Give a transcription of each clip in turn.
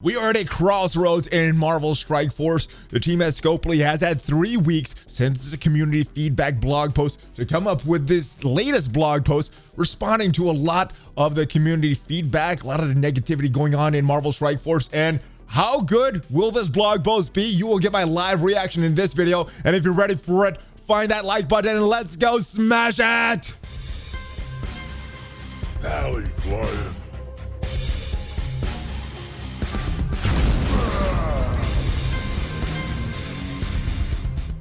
We are at a crossroads in Marvel Strike Force. The team at Scopley has had 3 weeks since the community feedback blog post to come up with this latest blog post, responding to a lot of the community feedback, a lot of the negativity going on in Marvel Strike Force. And how good will this blog post be? You will get my live reaction in this video. And if you're ready for it, find that like button and let's go smash it. ValleyFlyin.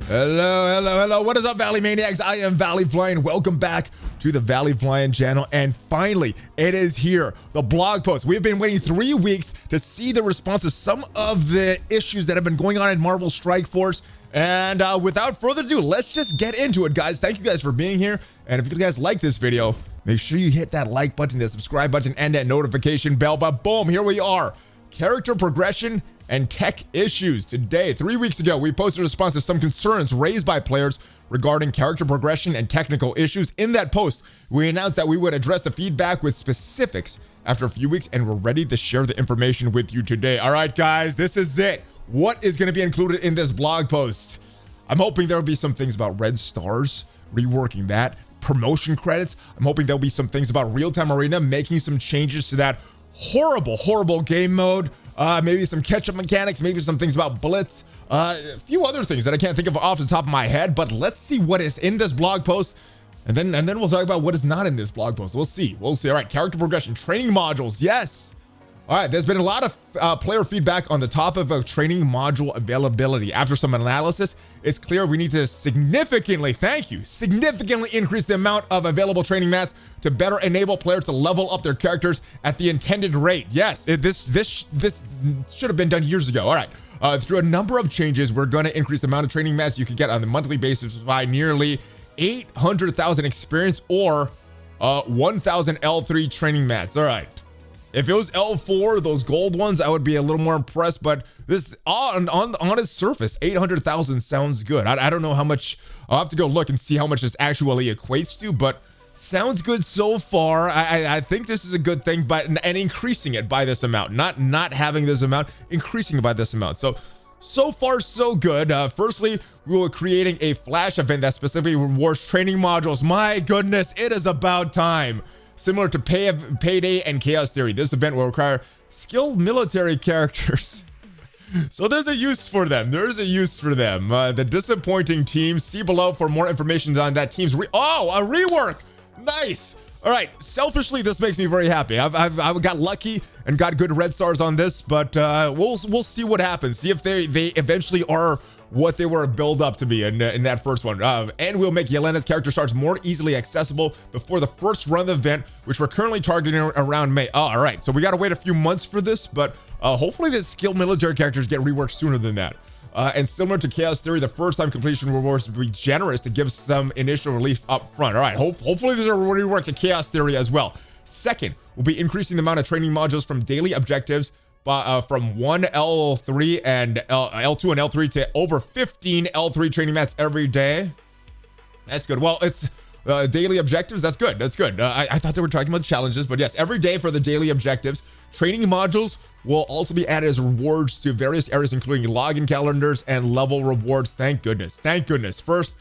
Hello. What is up, Valley Maniacs? I am ValleyFlyin. Welcome back to the ValleyFlyin channel. And finally, it is here. The blog post. We've been waiting 3 weeks to see the response to some of the issues that have been going on in Marvel Strike Force. And without further ado, let's just get into it, guys. Thank you guys for being here. And if you guys like this video, make sure you hit that like button, the subscribe button, and that notification bell. But boom, here we are. Character progression and tech issues. Today, 3 weeks ago, we posted a response to some concerns raised by players regarding character progression and technical issues. In that post, we announced that we would address the feedback with specifics after a few weeks, and we're ready to share the information with you today. All right, guys, this is it. What is going to be included in this blog post? I'm hoping there will be some things about red stars, reworking that, promotion credits. I'm hoping there'll be some things about real-time arena, making some changes to that horrible game mode. Maybe some catch-up mechanics, maybe some things about blitz, a few other things that I can't think of off the top of my head, but let's see what is in this blog post, and then we'll talk about what is not in this blog post. We'll see. All right, character progression, training modules, yes. All right, there's been a lot of player feedback on the topic of training module availability. After some analysis, it's clear we need to significantly increase the amount of available training mats to better enable players to level up their characters at the intended rate. Yes, this should have been done years ago. All right, through a number of changes, we're going to increase the amount of training mats you can get on the monthly basis by nearly 800,000 experience or 1,000 L3 training mats. All right. If it was L4, those gold ones, I would be a little more impressed, but this on its surface, 800,000 sounds good. I don't know how much. I'll have to go look and see how much this actually equates to, but sounds good so far. I think this is a good thing, but and increasing it by this amount, not having this amount, increasing it by this amount. So far so good. Firstly, we were creating a flash event that specifically rewards training modules. My goodness, it is about time. Similar to Payday and Chaos Theory, this event will require skilled military characters. So there's a use for them. The disappointing team. See below for more information on that team's a rework. Nice. All right. Selfishly, this makes me very happy. I've got lucky and got good red stars on this, but we'll see what happens. See if they eventually are what they were built up to be in that first one. And we'll make Yelena's character starts more easily accessible before the first run of the event, which we're currently targeting around May. All right, so we got to wait a few months for this, but hopefully the skilled military characters get reworked sooner than that. And similar to Chaos Theory, the first time completion rewards will be generous to give some initial relief up front. All right, hopefully there's a rework to Chaos Theory as well. Second, we'll be increasing the amount of training modules from daily objectives from 1 L3 and L2 and L3 to over 15 L3 training mats every day. That's good. Well, it's daily objectives. That's good. I thought they were talking about the challenges, but yes, every day for the daily objectives. Training modules will also be added as rewards to various areas, including login calendars and level rewards. Thank goodness. First,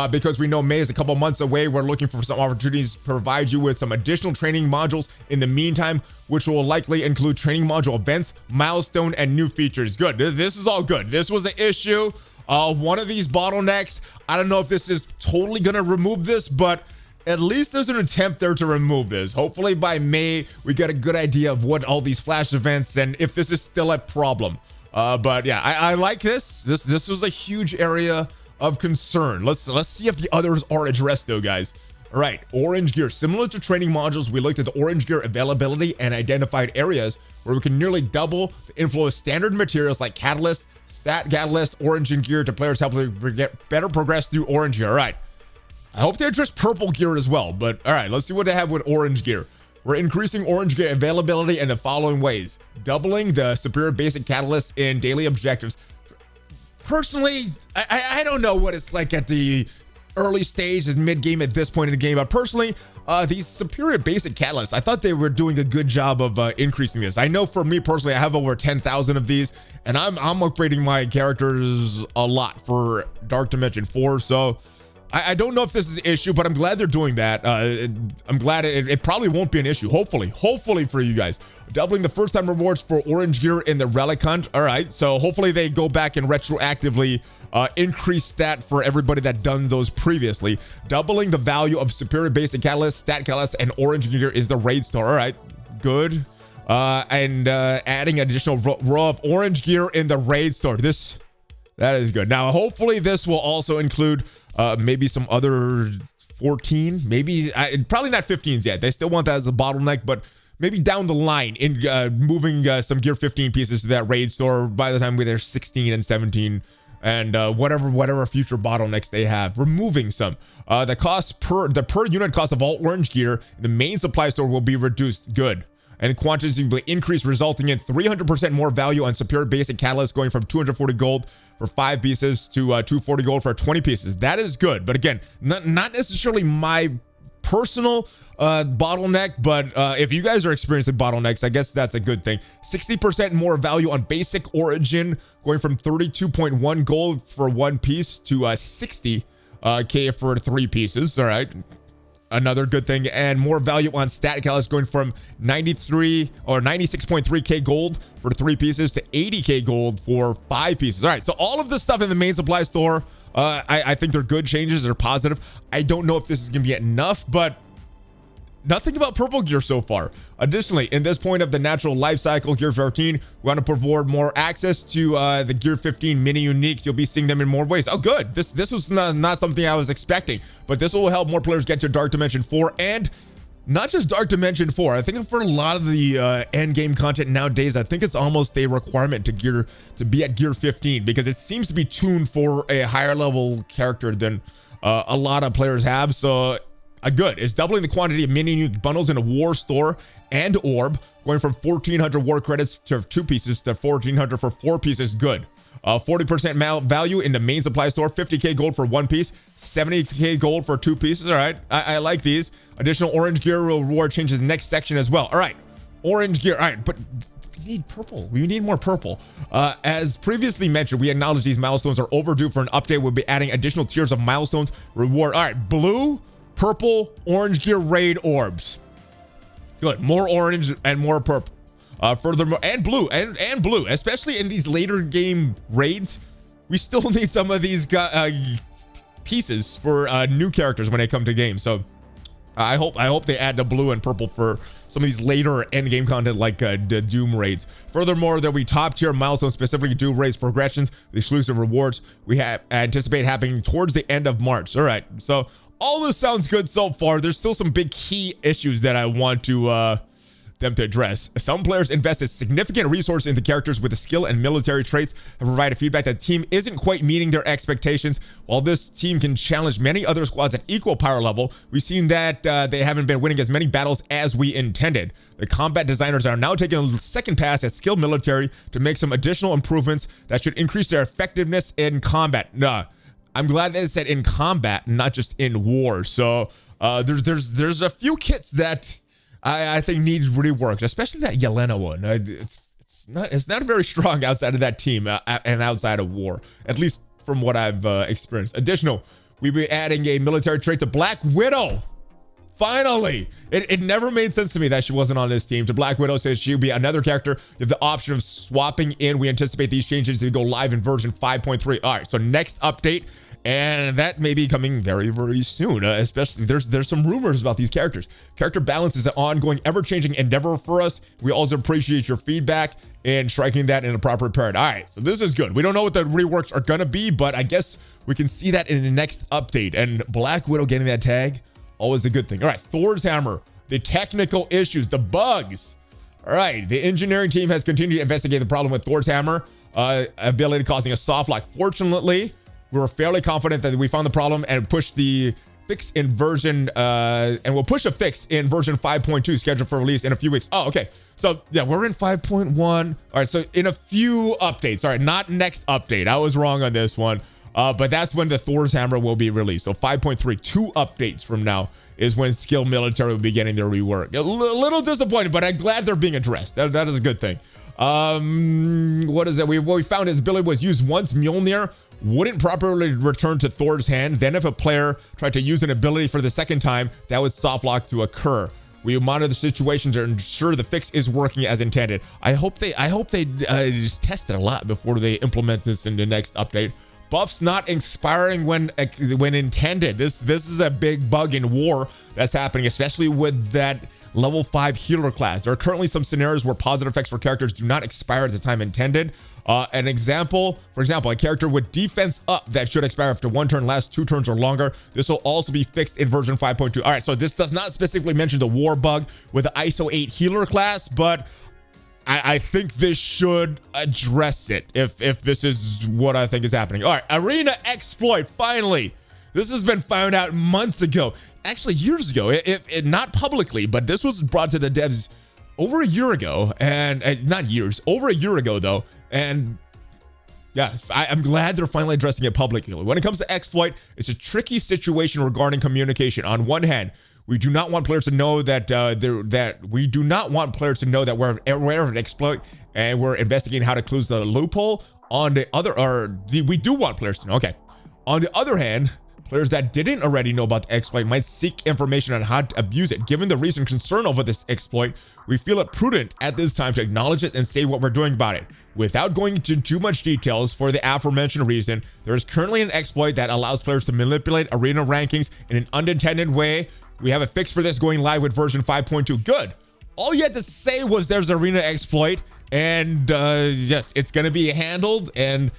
because we know May is a couple months away, we're looking for some opportunities to provide you with some additional training modules in the meantime, which will likely include training module events, milestone, and new features. Good. This is all good. This was an issue. One of these bottlenecks. I don't know if this is totally going to remove this, but at least there's an attempt there to remove this. Hopefully by May, we get a good idea of what all these flash events and if this is still a problem. But yeah, I like this. This was a huge area of concern. Let's see if the others are addressed though, guys. All right, orange gear. Similar to training modules, we looked at the orange gear availability and identified areas where we can nearly double the inflow of standard materials like catalyst, stat catalyst, orange gear to players, help them get better progress through orange gear. All right, I hope they address purple gear as well, but all right, let's see what they have with orange gear. We're increasing orange gear availability in the following ways: doubling the superior basic catalyst in daily objectives. Personally, I don't know what it's like at the early stage, is mid game at this point in the game, but personally, these superior basic catalysts, I thought they were doing a good job of increasing this. I know for me personally, I have over 10,000 of these, and I'm upgrading my characters a lot for Dark Dimension 4. So I don't know if this is an issue, but I'm glad they're doing that. I'm glad it probably won't be an issue. Hopefully for you guys. Doubling the first time rewards for orange gear in the relic hunt. All right, so hopefully they go back and retroactively increase that for everybody that done those previously. Doubling the value of superior basic catalyst, stat catalyst, and orange gear is the raid store. All right, good. And adding additional row of orange gear in the raid store. That is good. Now, hopefully this will also include maybe some other 14, maybe probably not 15s yet. They still want that as a bottleneck, but maybe down the line in moving some gear 15 pieces to that raid store by the time we're there 16 and 17 and whatever future bottlenecks they have, removing some. The per unit cost of all orange gear in the main supply store will be reduced. Good. And quantities will increase, resulting in 300% more value on superior basic catalyst, going from 240 gold for 5 pieces to 240 gold for 20 pieces. That is good. But again, not necessarily my personal bottleneck, but if you guys are experiencing bottlenecks, I guess that's a good thing. 60% more value on basic origin, going from 32.1 gold for 1 piece to 60k for 3 pieces. All right, another good thing. And more value on stat catalyst, going from 93 or 96.3k gold for 3 pieces to 80k gold for 5 pieces. All right, so all of this stuff in the main supply store, I think they're good changes. They're positive. I don't know if this is gonna be enough, but nothing about purple gear so far. Additionally, in this point of the natural life cycle, gear 13, we want to provide more access to the gear 15 mini unique. You'll be seeing them in more ways. Oh, good. This was not something I was expecting, but this will help more players get to Dark Dimension 4, and not just Dark Dimension 4. I think for a lot of the end game content nowadays, I think it's almost a requirement to be at gear 15, because it seems to be tuned for a higher level character than a lot of players have. So good. It's doubling the quantity of mini unique bundles in a war store and orb, going from 1,400 war credits to 2 pieces to 1,400 for 4 pieces. Good. 40% value in the main supply store, 50k gold for 1 piece, 70k gold for 2 pieces. All right, I like these. Additional orange gear reward changes next section as well. All right, orange gear. All right, but we need purple. We need more purple. As previously mentioned, we acknowledge these milestones are overdue for an update. We'll be adding additional tiers of milestones reward. All right, blue, purple, orange gear raid orbs. Good. More orange and more purple. Furthermore, and blue, and blue, especially in these later game raids, we still need some of these pieces for new characters when they come to games. So I hope they add the blue and purple for some of these later end game content, like the Doom raids. Furthermore, there'll be top tier milestones, specifically Doom raids progressions, the exclusive rewards we anticipate happening towards the end of March. All right, so all this sounds good so far. There's still some big key issues that I want to them to address. Some players invested significant resources into characters with the skill and military traits and provided feedback that the team isn't quite meeting their expectations. While this team can challenge many other squads at equal power level, we've seen that they haven't been winning as many battles as we intended. The combat designers are now taking a second pass at skilled military to make some additional improvements that should increase their effectiveness in combat. I'm glad that it said in combat, not just in war. So there's a few kits that I think needs rework, especially that Yelena one. It's not very strong outside of that team and outside of war, at least from what I've experienced. Additional, we'll be adding a military trait to Black Widow. Finally, it never made sense to me that she wasn't on this team. To Black Widow says she'll be another character. You have the option of swapping in. We anticipate these changes to go live in version 5.3. All right, so next update. And that may be coming very, very soon. Especially there's some rumors about these characters. Character balance is an ongoing, ever-changing endeavor for us. We also appreciate your feedback and striking that in a proper paradigm. All right, so this is good. We don't know what the reworks are gonna be, but I guess we can see that in the next update. And Black Widow getting that tag, always a good thing. All right, Thor's hammer, the technical issues, the bugs. All right, the engineering team has continued to investigate the problem with Thor's hammer ability causing a soft lock. Fortunately, we were fairly confident that we found the problem and pushed the fix in version, and we'll push a fix in version 5.2 scheduled for release in a few weeks. Oh, okay. So yeah, we're in 5.1. All right, so in a few updates. All right, not next update. I was wrong on this one. But that's when the Thor's hammer will be released. So 5.3, 2 updates from now is when skill military will be getting their rework. A little disappointed, but I'm glad they're being addressed. That is a good thing. What is it? What we found his ability was used once. Mjolnir wouldn't properly return to Thor's hand. Then if a player tried to use an ability for the second time, that would soft lock to occur. We monitor the situation to ensure the fix is working as intended. I hope they just test it a lot before they implement this in the next update. Buffs not expiring when intended. This is a big bug in war that's happening, especially with that level 5 healer class. There are currently some scenarios where positive effects for characters do not expire at the time intended. For example, a character with defense up that should expire after 1 turn, last 2 turns or longer. This will also be fixed in version 5.2. All right, so this does not specifically mention the war bug with the ISO 8 healer class, but I think this should address it if this is what I think is happening. All right, arena exploit, finally. This has been found out months ago. Actually, years ago. It not publicly, but this was brought to the devs over a year ago. And not years, over a year ago, though. And yeah, I'm glad they're finally addressing it publicly. When it comes to exploit, it's a tricky situation regarding communication. On one hand, we do not want players to know that we're aware of an exploit and we're investigating how to close the loophole. On the other, we do want players to know. Okay. On the other hand, players that didn't already know about the exploit might seek information on how to abuse it. Given the recent concern over this exploit, we feel it prudent at this time to acknowledge it and say what we're doing about it. Without going into too much details, for the aforementioned reason, there is currently an exploit that allows players to manipulate arena rankings in an unintended way. We have a fix for this going live with version 5.2. Good. All you had to say was there's arena exploit, and yes, it's going to be handled. And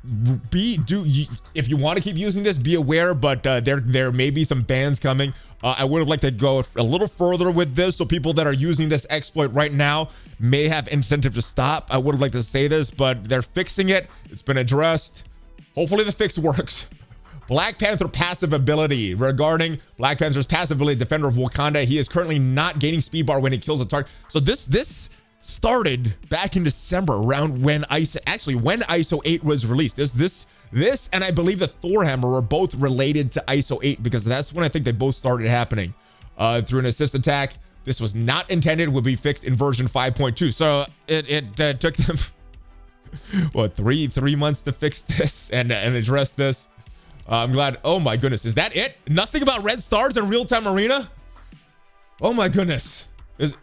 if you want to keep using this, be aware, but there may be some bans coming. I would have liked to go a little further with this, so people that are using this exploit right now may have incentive to stop. I would have liked to say this, but they're fixing it. It's been addressed. Hopefully the fix works. Black Panther passive ability. Regarding Black Panther's passive ability, Defender of Wakanda, he is currently not gaining speed bar when he kills a target. So this started back in December, around when ISO 8 was released. This and I believe the Thor hammer were both related to ISO 8, because that's when I think they both started happening through an assist attack. This was not intended, would be fixed in version 5.2. So it took them what, three months to fix this and address this. I'm glad. Oh my goodness, is that it? Nothing about red stars in real-time arena? Oh my goodness. This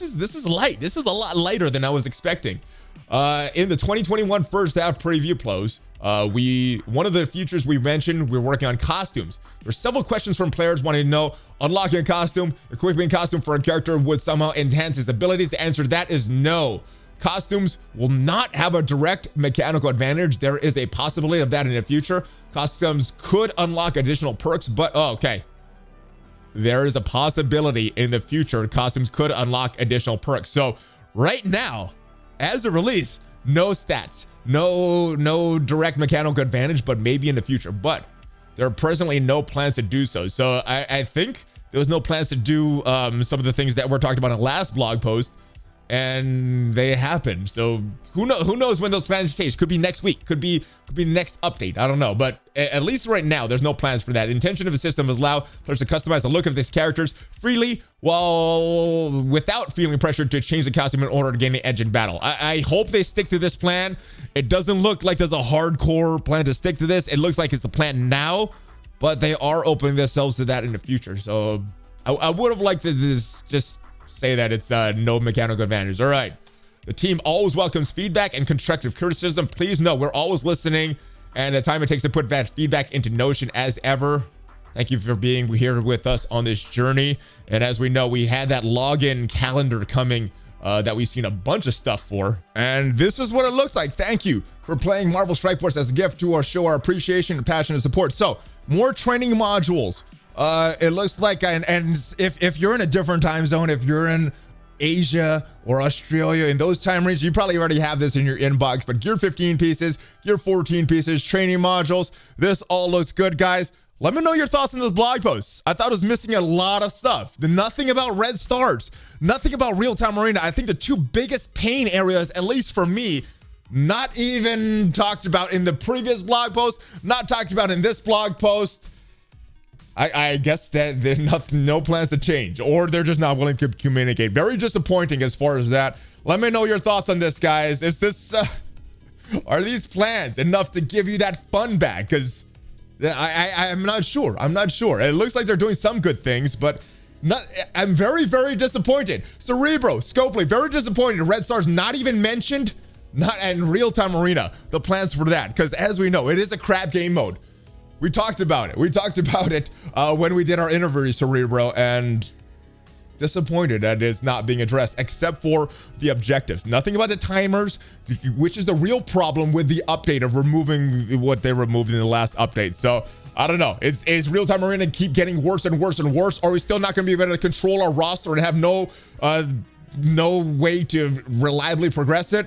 is light. This is a lot lighter than I was expecting. In the 2021 first half preview close, one of the features we mentioned, we're working on costumes. There's several questions from players wanting to know, unlocking a costume, equipping a costume for a character would somehow enhance his abilities. The answer to that is no. Costumes will not have a direct mechanical advantage. There is a possibility of that in the future. Costumes could unlock additional perks, but okay. There is a possibility in the future costumes could unlock additional perks. So right now, as a release, no stats, no direct mechanical advantage, but maybe in the future. But there are presently no plans to do so. So I think there was no plans to do some of the things that were talked about in the last blog post, and they happened. So who knows when those plans change? Could be next week, could be the next update. I don't know, but at least right now there's no plans for that. The intention of the system is allow players to customize the look of these characters freely, while without feeling pressured to change the costume in order to gain the edge in battle. I hope they stick to this plan. It doesn't look like there's a hardcore plan to stick to this. It looks like it's a plan now, but they are opening themselves to that in the future. So I would have liked to just say that it's no mechanical advantage. All right. The team always welcomes feedback and constructive criticism. Please know we're always listening, and the time it takes to put that feedback into Notion as ever. Thank you for being here with us on this journey. And as we know, we had that login calendar coming that we've seen a bunch of stuff for. And this is what it looks like. Thank you for playing Marvel Strike Force as a gift to show our appreciation and passion and support. So more training modules. It looks like, and if you're in a different time zone, if you're in Asia or Australia, in those time ranges, you probably already have this in your inbox. But gear 15 pieces, gear 14 pieces, training modules. This all looks good, guys. Let me know your thoughts on this blog post. I thought it was missing a lot of stuff. Nothing about red stars, nothing about real-time arena. I think the two biggest pain areas, at least for me, Not even talked about in the previous blog post, not talked about in this blog post. I guess that there's no plans to change, or they're just not willing to communicate. Very disappointing as far as that. Let me know your thoughts on this, guys. Is this, are these plans enough to give you that fun back? Because I'm not sure. I'm not sure. It looks like they're doing some good things, but I'm very, very disappointed. Cerebro, Scopley, very disappointed. Red Star's not even mentioned. Not in real-time arena, the plans for that. Because as we know, it is a crap game mode. We talked about it. We talked about it when we did our interview, Cerebro, and disappointed that it's not being addressed, except for the objectives. Nothing about the timers, which is the real problem with the update of removing what they removed in the last update. So I don't know. Is real-time arena keep getting worse and worse and worse? Or are we still not going to be able to control our roster and have no way to reliably progress it?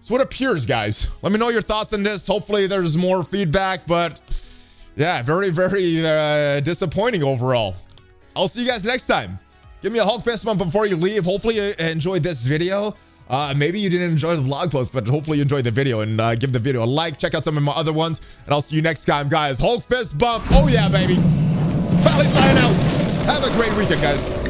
So what appears, guys. Let me know your thoughts on this. Hopefully there's more feedback, but yeah, very, very disappointing overall. I'll see you guys next time. Give me a Hulk fist bump before you leave. Hopefully you enjoyed this video. Maybe you didn't enjoy the vlog post, but hopefully you enjoyed the video, and give the video a like. Check out some of my other ones, and I'll see you next time, guys. Hulk fist bump. Oh yeah, baby. ValleyFlyin out. Have a great weekend, guys.